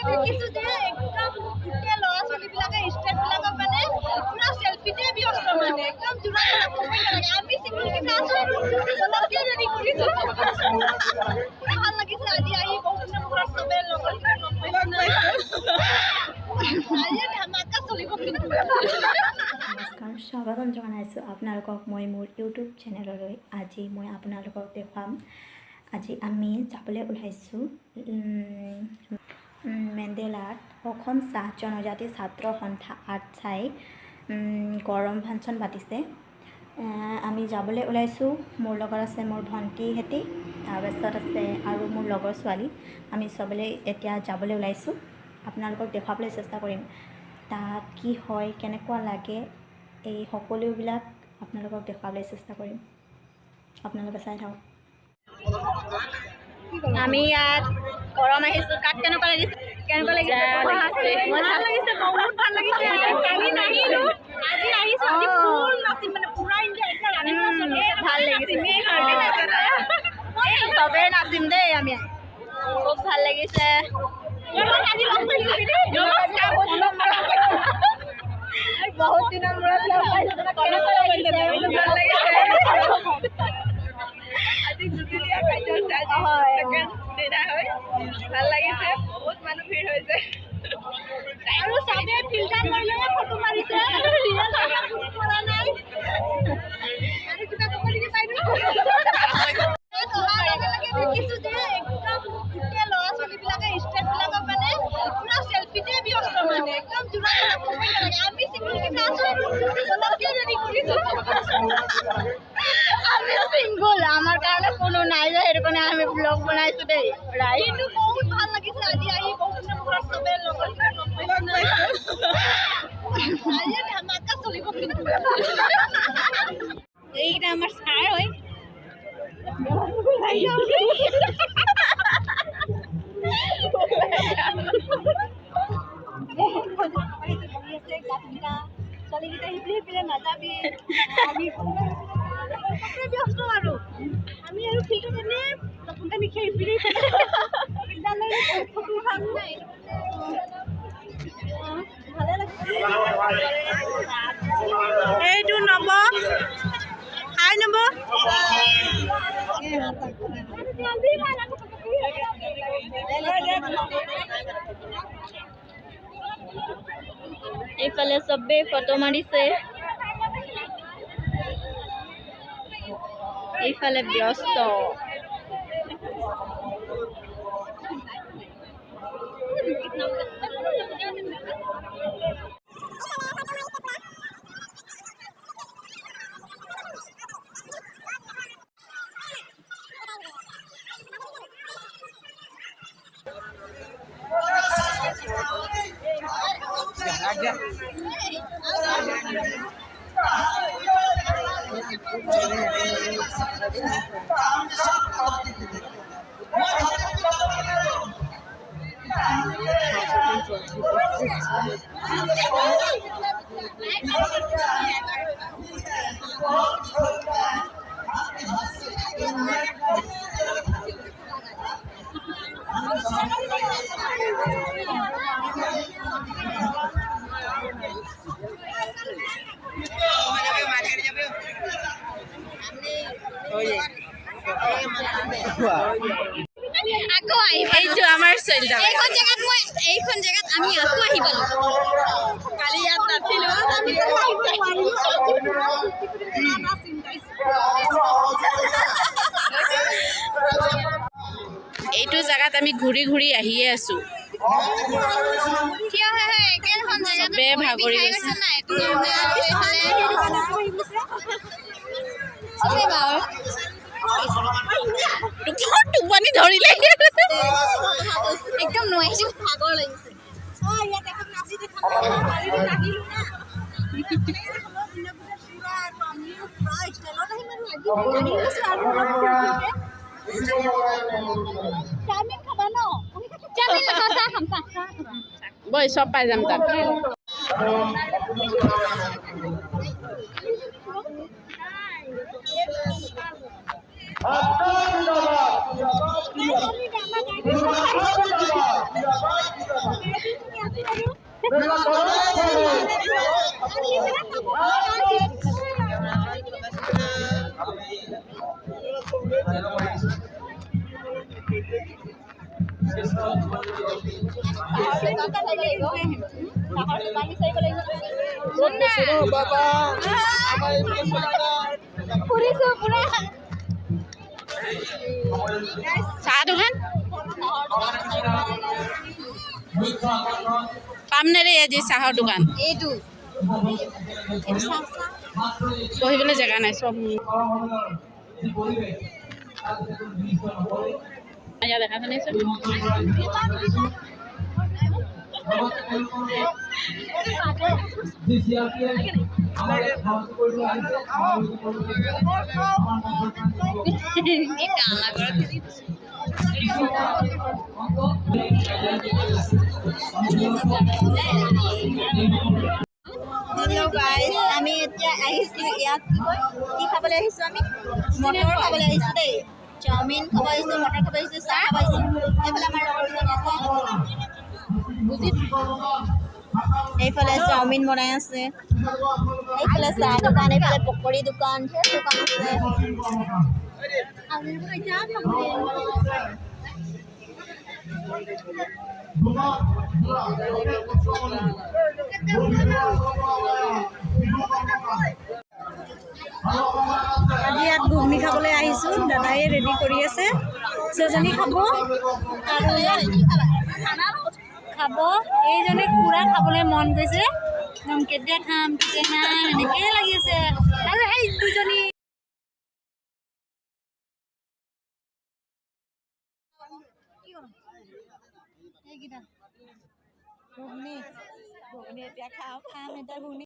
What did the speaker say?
দেখিছো যে একদম গোটেই ল'ৰা ছোৱালীবিলাকে ষ্টেটবিলাকক মানে পুৰা চেল্ফিতে ব্যস্ত মানে একদম জোৰা আমি চিংগুলকে আছো অলপকে ৰেডি কৰিছো ভাল লাগিছে আজি আহি বহুত দিনৰ মূৰত চবে লগৰ লগ পাইছো আজি ধামাকা চলিব কিন্তু নমস্কাৰ স্বাগতম জনাইছোঁ আপোনালোকক মই মোৰ ইউটিউব চেনেললৈ। আজি মই আপোনালোকক দেখুৱাম আজি আমি যাবলৈ ওলাইছোঁ মেণ্ডেলাত অসম চাহ জনজাতি ছাত্ৰ সন্থা আৰ্টছাই গৰম ফাংচন পাতিছে। আমি যাবলৈ ওলাইছোঁ। মোৰ লগত আছে মোৰ ভণ্টিহেঁতি, তাৰপাছত আছে আৰু মোৰ লগৰ ছোৱালী। আমি চবলৈ এতিয়া যাবলৈ ওলাইছোঁ। আপোনালোকক দেখুৱাবলৈ চেষ্টা কৰিম তাত কি হয়, কেনেকুৱা লাগে, এই সকলোবিলাক আপোনালোকক দেখুৱাবলৈ চেষ্টা কৰিম। আপোনালোকে চাই থাকক। আমি ইয়াত গৰম আহিছোঁ। কাক কেনেকুৱা লাগিছে? কেনেকুৱা লাগিছে? ভাল লাগিছে, বহুত ভাল লাগিছে। কালি নাহিলোঁ, আজি আহিছোঁ। আজি ফুল নাচিম মানে পুৰা এনজয় ভাল লাগিছে। চবেই নাচিম দেই, আমি খুব ভাল লাগিছে। বহুত দিনৰ মূৰত লগ পাইছোঁ। কেনেকুৱা লাগিছে? ভাল লাগিছে। আজি জুবিলিয়া কাৰ্যসূচী ভাল লাগিছে। বহুত মানুহ ভিৰ হৈছে আৰু চবে ফিল্টাৰ কৰি লৈ ফটো মাৰিছে। কৰা নাই আৰু কিবা ক'ব নেকি বাইদেউ? দেখিছো যে একদম গোটেই ল'ৰা ছোৱালীবিলাকে ষ্টেটবিলাকক মানে পুৰা চেল্ফিতে ব্যস্ত মানে একদম জোৰা আমি চিংগুলকে আছো অলপকে ৰেডি কৰিছো আমি সিংগল আমাৰ কাৰণে কোনো নাই যে সেইটো কাৰণে আমি ব্লগ বনাইছো দেই। কিন্তু বহুত ভাল লাগিছে আজি আহি বহুত দিনৰ মূৰত চবে লগৰ লগ পাইছো আজি ধামাকা চলিব কিন্তু এইটা আমাৰ ছাৰ হয় ছোৱালীকেইটা সিপিনে নাযাবি আমি ব্যস্ত আৰু আমি আৰু ফিল্ডত এনে নতুনকৈ নিখে ইপিনে বিদ্যালয়ত ফটো উঠাম নাই ভালে লাগিছে। এইটো নব হাই নব এইফালে চবে ফটো মাৰিছে, এইফালে ব্যস্ত। আকৌ এইটো আমাৰ এইখন জেগাত আমি আকৌ আহি পালো। কালি ইয়াত নাছিলো, এইটো জেগাত আমি ঘূৰি ঘূৰি আহিয়ে আছো। চবে ভাগৰি গৈছে। টোপনি ধৰিলে একদম নোৱাৰিছো, ভাগৰ লাগিছে। বই চব পাই যাম তাত। চাহ দোকান পাম নে ৰে আজি চাহৰ দোকান এইটো বহিবলৈ জেগা নাই চব ইয়াত দেখা শুনিছো হেল্ল' গাইজ আমি এতিয়া আহিছোঁ ইয়াত কি খাবলৈ আহিছোঁ আমি মটৰ খাবলৈ আহিছোঁ দেই চাওমিন খাব আহিছোঁ মটৰ খাব আহিছোঁ চাহ খাব আহিছোঁ এইফালে আমাৰ লগৰজনী আছে এইফালে চাওমিন বনাই আছে এইফালে চাহ দোকান এইফালে পকৰি দোকান ঢেৰ দোকান আছে আজি ইয়াত ঘুগনি খাবলৈ আহিছোঁ দাদাই ৰেডি কৰি আছে ছোৱালীজনী খাব আৰু খাব এইজনী পুৰা খাবলৈ মন গৈছে একদম কেতিয়া খাম কেতিয়া খাম এনেকৈ লাগি আছে আৰু সেই দুজনী ঘুগনি এতিয়া খাম এতিয়া ঘুগনি